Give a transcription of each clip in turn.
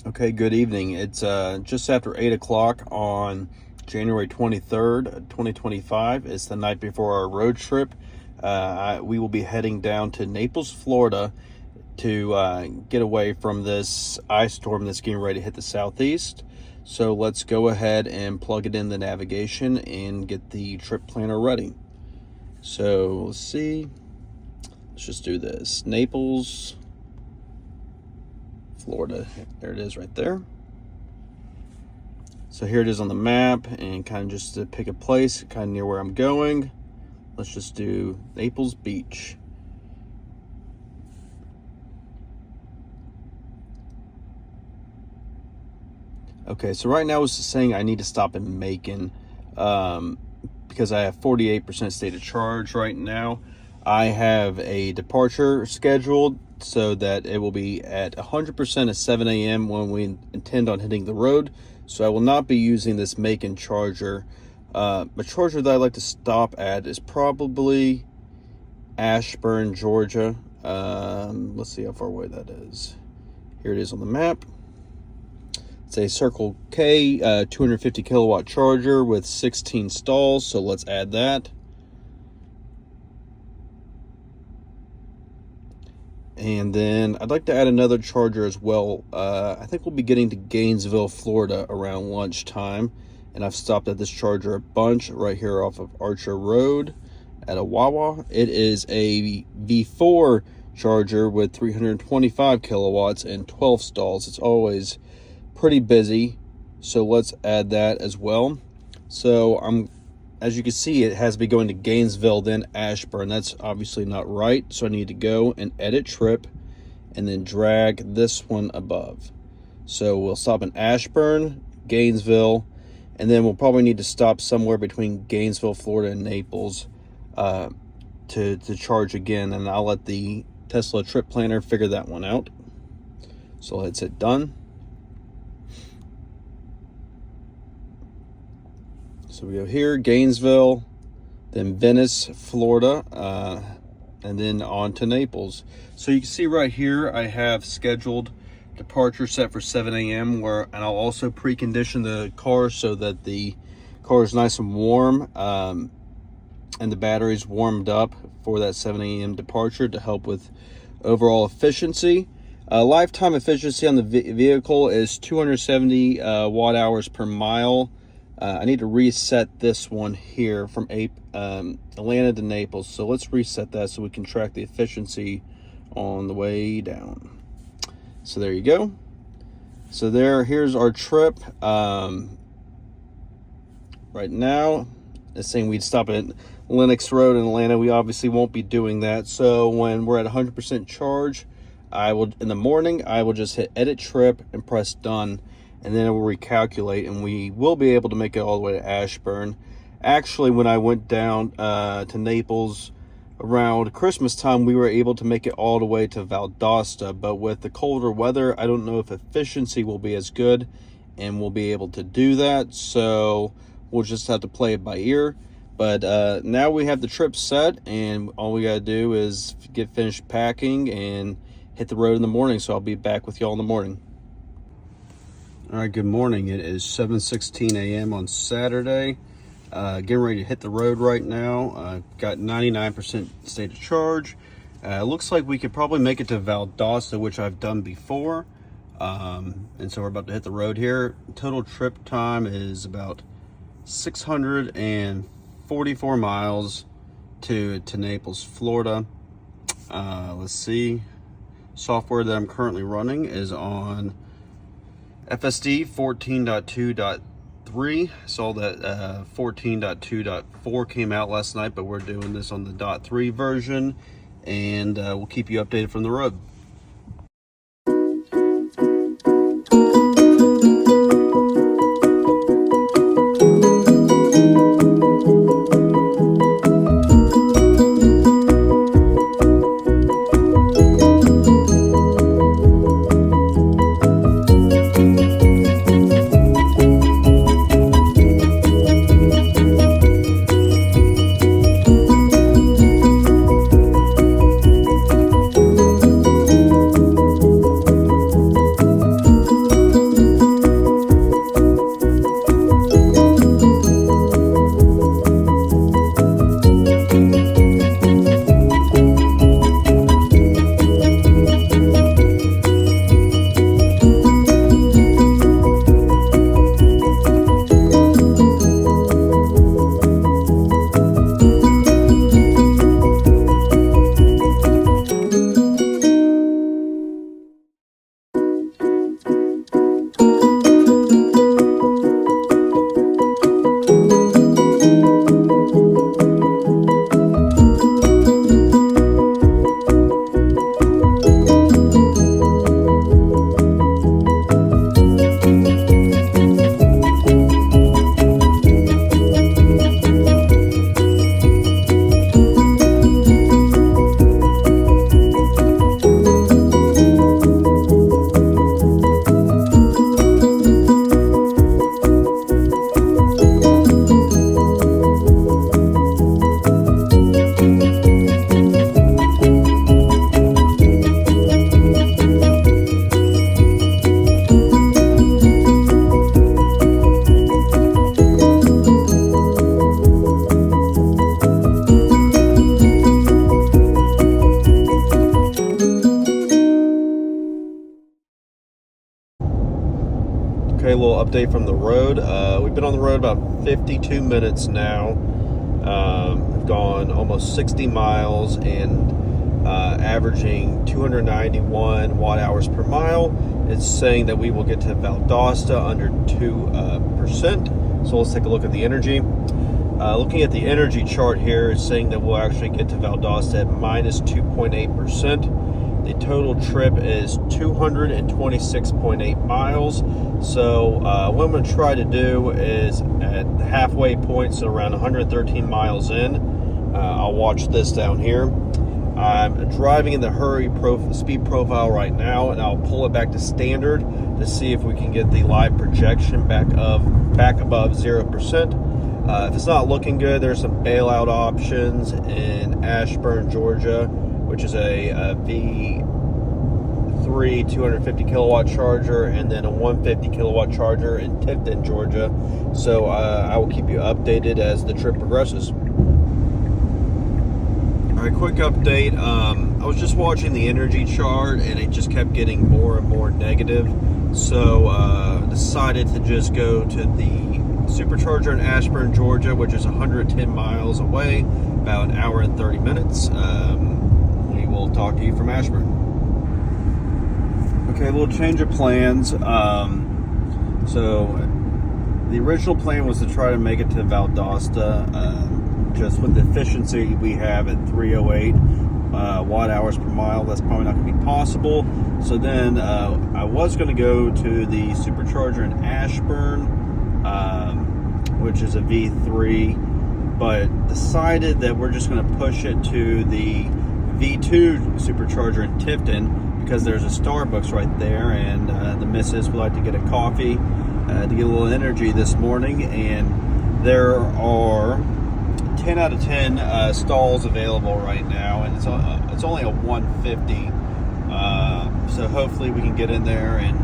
Okay, good evening. It's just after 8 o'clock on January 23rd, 2025. It's the night before our road trip. We will be heading down to Naples, Florida to get away from this ice storm that's getting ready to hit the southeast. So let's go ahead and plug it in the navigation and get the trip planner ready. So let's see. Let's just do this. Naples, Florida. There it is right there. So here it is on the map, and kind of just to pick a place kind of near where I'm going. Let's just do Naples Beach. Okay, so right now it's saying I need to stop in Macon because I have 48% state of charge right now. I have a departure scheduled so that it will be at 100% at 7 a.m. when we intend on hitting the road. So I will not be using this Macon charger. A charger that I'd like to stop at is probably Ashburn, Georgia. Let's see how far away that is. Here it is on the map. It's a Circle K 250 kilowatt charger with 16 stalls. So let's add that. And then I'd like to add another charger as well. I think we'll be getting to Gainesville, Florida around lunchtime. And I've stopped at this charger a bunch right here off of Archer Road at a Wawa. It is a V4 charger with 325 kilowatts and 12 stalls. It's always pretty busy. So let's add that as well. So as you can see, it has me going to Gainesville, then Ashburn. That's obviously not right. So I need to go and edit trip and then drag this one above. So we'll stop in Ashburn, Gainesville, and then we'll probably need to stop somewhere between Gainesville, Florida, and Naples to charge again. And I'll let the Tesla trip planner figure that one out. So let's hit done. So we go here, Gainesville, then Venice, Florida, and then on to Naples. So you can see right here, I have scheduled departure set for 7 a.m. and I'll also precondition the car so that the car is nice and warm and the battery's warmed up for that 7 a.m. departure to help with overall efficiency. Lifetime efficiency on the vehicle is 270 watt hours per mile. I need to reset this one here from Atlanta to Naples. So let's reset that so we can track the efficiency on the way down. So there you go. So here's our trip. Right now, it's saying we'd stop at Lenox Road in Atlanta. We obviously won't be doing that. So when we're at 100% charge, in the morning, I will just hit edit trip and press done. And then it will recalculate, and we will be able to make it all the way to Ashburn. Actually, when I went down to Naples around Christmas time, we were able to make it all the way to Valdosta. But with the colder weather, I don't know if efficiency will be as good, and we'll be able to do that. So we'll just have to play it by ear. But now we have the trip set, and all we got to do is get finished packing and hit the road in the morning. So I'll be back with y'all in the morning. All right, good morning. It is 7:16 a.m. on Saturday. Getting ready to hit the road right now. Got 99% state of charge. Looks like we could probably make it to Valdosta, which I've done before. And so we're about to hit the road here. Total trip time is about 644 miles to Naples, Florida. Let's see. Software that I'm currently running is on FSD 14.2.3. Saw that 14.2.4 came out last night, but we're doing this on the .3 version, and we'll keep you updated from the road. Okay, a little update from the road. We've been on the road about 52 minutes now. We've gone almost 60 miles and averaging 291 watt hours per mile. It's saying that we will get to Valdosta under 2%. So let's take a look at the energy. Looking at the energy chart here, it's saying that we'll actually get to Valdosta at minus 2.8%. The total trip is 226.8 miles. So what I'm going to try to do is at the halfway point, so around 113 miles in, I'll watch this down here. I'm driving in the speed profile right now, and I'll pull it back to standard to see if we can get the live projection back above 0%. If it's not looking good, there's some bailout options in Ashburn, Georgia, which is a V3 250 kilowatt charger, and then a 150 kilowatt charger in Tifton, Georgia. So I will keep you updated as the trip progresses. All right, quick update. I was just watching the energy chart, and it just kept getting more and more negative. So decided to just go to the Supercharger in Ashburn, Georgia, which is 110 miles away, about an hour and 30 minutes. We will talk to you from Ashburn. Okay, a little change of plans. So the original plan was to try to make it to Valdosta, just with the efficiency we have at 308 watt hours per mile. That's probably not going to be possible. So then I was going to go to the Supercharger in Ashburn, which is a V3, but decided that we're just going to push it to the V2 Supercharger in Tifton, because there's a Starbucks right there, and the missus would like to get a coffee to get a little energy this morning, and there are 10 out of 10 stalls available right now, and it's only a 150, so hopefully we can get in there and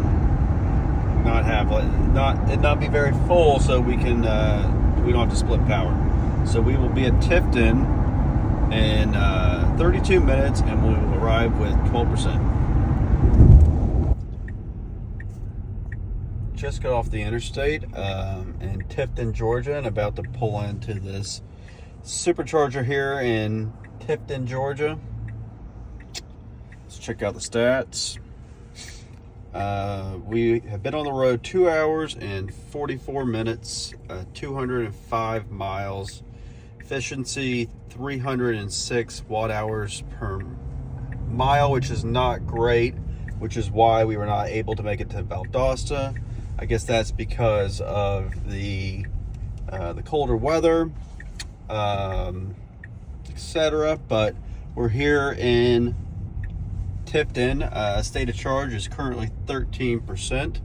not be very full, so we don't have to split power. So we will be at Tifton in 32 minutes, and we will arrive with 12%. Just got off the interstate in Tifton, Georgia, and about to pull into this Supercharger here in Tifton, Georgia. Let's check out the stats. We have been on the road 2 hours and 44 minutes, 205 miles, efficiency 306 watt hours per mile, which is not great, which is why we were not able to make it to Valdosta. I guess that's because of the colder weather, etc. But we're here in Tifton. State of charge is currently 13%,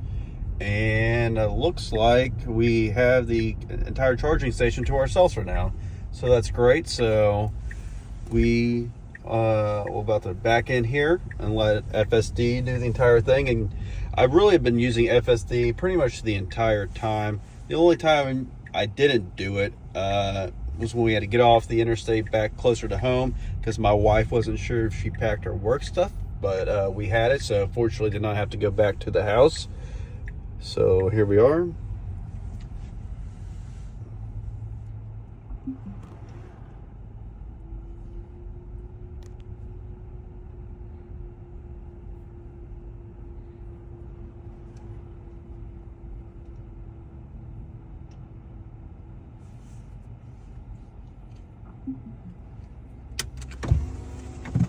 and it looks like we have the entire charging station to ourselves for now, so that's great. So we're about to back in here and let FSD do the entire thing. And I really have been using FSD pretty much the entire time. The only time I didn't do it was when we had to get off the interstate back closer to home, because my wife wasn't sure if she packed her work stuff, but we had it, so fortunately did not have to go back to the house. So here we are.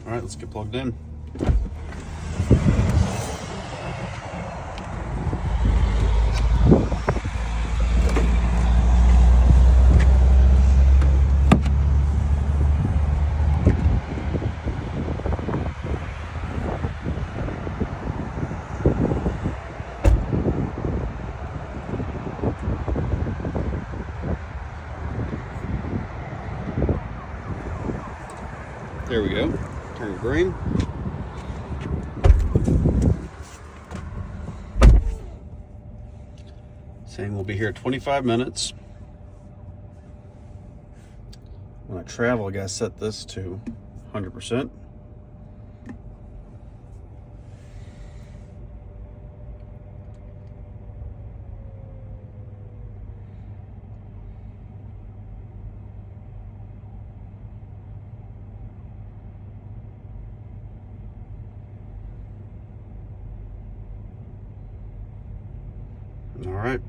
All right, let's get plugged in. There we go. Turn green. Saying we'll be here 25 minutes. When I travel, I gotta set this to 100%. All right.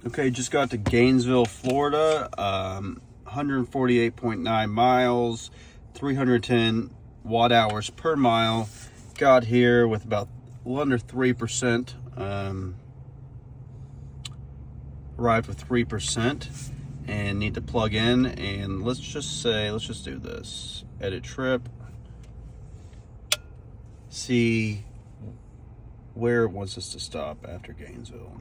Okay, just got to Gainesville, Florida. 148.9 miles, 310 watt hours per mile. Got here with about a little under 3%. Arrived with 3% and need to plug in. And let's just do this. Edit trip. See where it wants us to stop after Gainesville.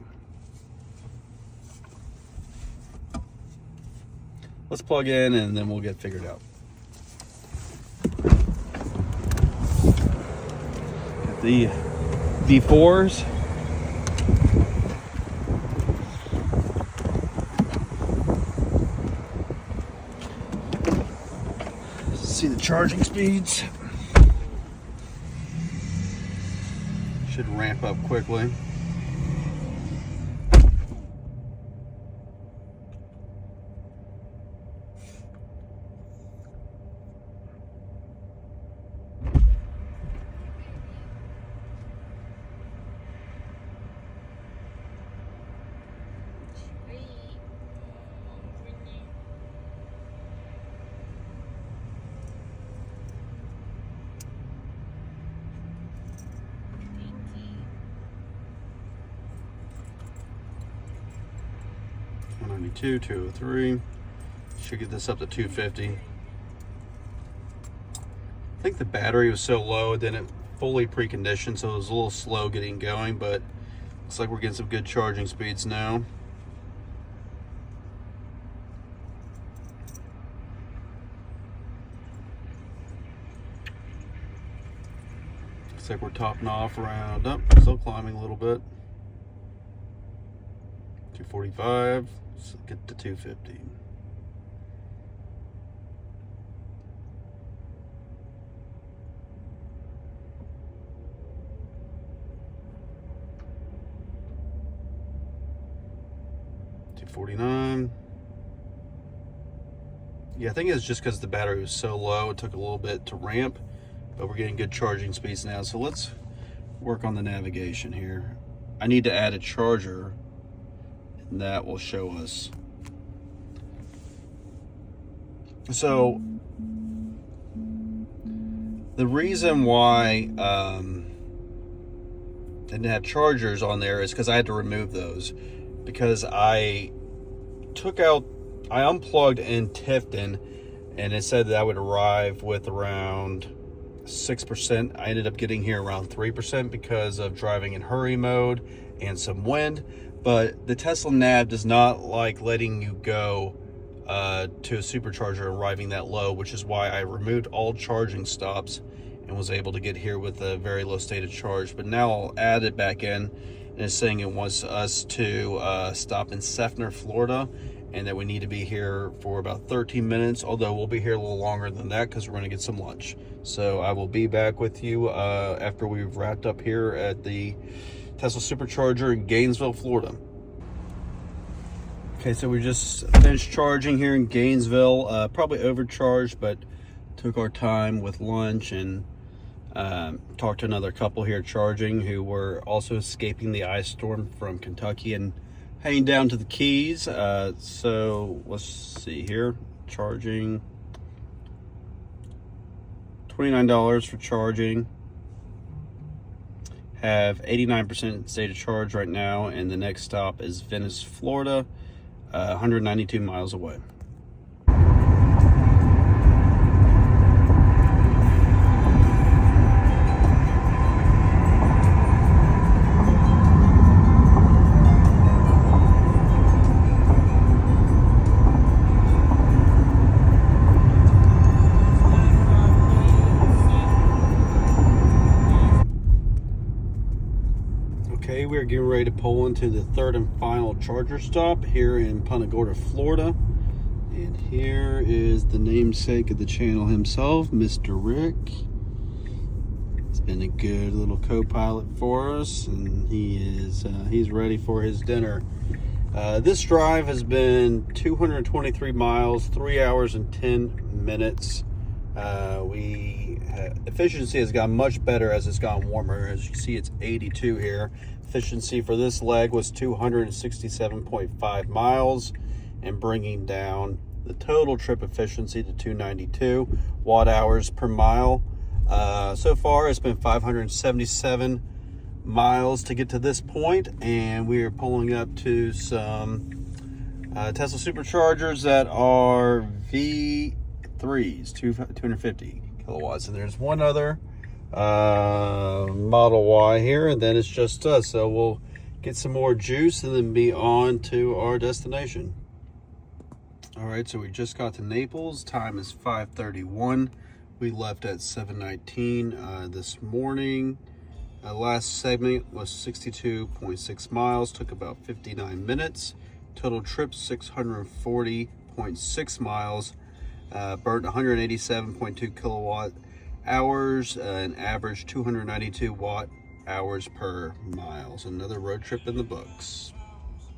Let's plug in and then we'll get figured out. Got the V4s. See the charging speeds. Should ramp up quickly. $192, $203. Should get this up to $250. I think the battery was so low, it didn't fully precondition, so it was a little slow getting going, but looks like we're getting some good charging speeds now. Looks like we're topping off around, still climbing a little bit. 245, let's get to 250. $249. Yeah, I think it's just because the battery was so low, it took a little bit to ramp, but we're getting good charging speeds now. So let's work on the navigation here. I need to add a charger, and that will show us. So the reason why didn't have chargers on there is because I had to remove those, because I unplugged in Tifton, and it said that I would arrive with around 6%. I ended up getting here around 3% because of driving in hurry mode and some wind. But the Tesla nav does not like letting you go to a supercharger arriving that low, which is why I removed all charging stops and was able to get here with a very low state of charge. But now I'll add it back in, and it's saying it wants us to stop in Sefner, Florida, and that we need to be here for about 13 minutes, although we'll be here a little longer than that because we're going to get some lunch. So I will be back with you after we've wrapped up here at the Tesla Supercharger in Gainesville, Florida. Okay, so we just finished charging here in Gainesville. Probably overcharged, but took our time with lunch and talked to another couple here charging who were also escaping the ice storm from Kentucky and heading down to the Keys. So let's see here. Charging. $29 for charging. Have 89% state of charge right now, and the next stop is Venice, Florida, 192 miles away. Okay, we're getting ready to pull into the third and final charger stop here in Punta, Gorda, Florida. And here is the namesake of the channel himself, Mr. Rick. He's been a good little co-pilot for us, and he's ready for his dinner. This drive has been 223 miles, 3 hours and 10 minutes. Efficiency has gotten much better as it's gotten warmer. As you can see, it's 82 here. efficiency for this leg was 267.5 miles, and bringing down the total trip efficiency to 292 watt hours per mile. So far it's been 577 miles to get to this point, and we are pulling up to some Tesla Superchargers that are V3s, 250 kilowatts, and there's one other Model Y here, and then it's just us. So we'll get some more juice and then be on to our destination. All right, so we just got to Naples. Time is 5:31. We left at 7:19 this morning. Last segment was 62.6 miles, took about 59 minutes. Total trip 640.6 miles, burnt 187.2 kilowatt hours, an average 292 watt hours per mile. So another road trip in the books.